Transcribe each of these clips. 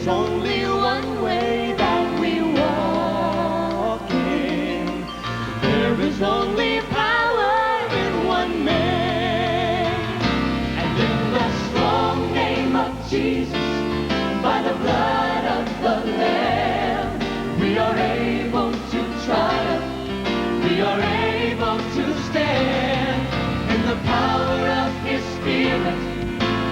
is only one way that we walk in. There is only power in one man. And in the strong name of Jesus, by the blood of the Lamb, we are able to triumph. We are able to stand in the power of His Spirit,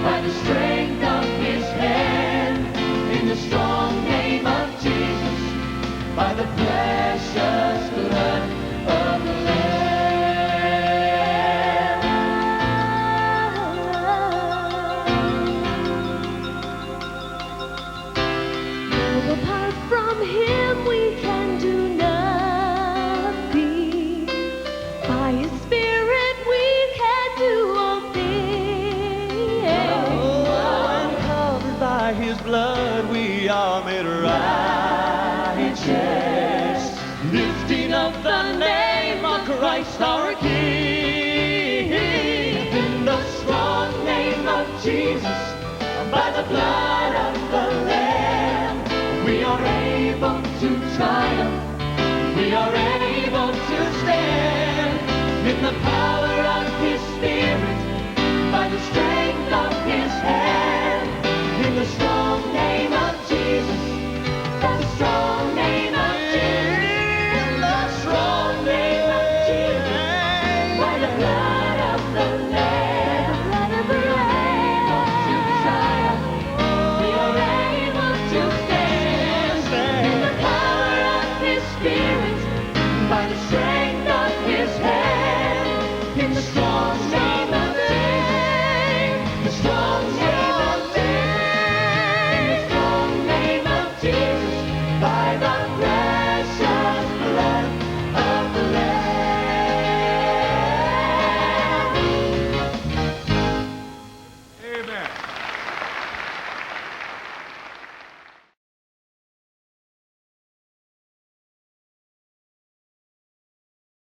by the strength of His hand, in the strong name of Jesus, by the precious blood of the Lamb. No, apart from Him we can do nothing. By His Spirit we can do all things. And covered by His blood we are made righteous, lifting up the name of Christ our King. In the strong name of Jesus, by the blood of the Lamb, we are able to triumph. We are able to stand in the power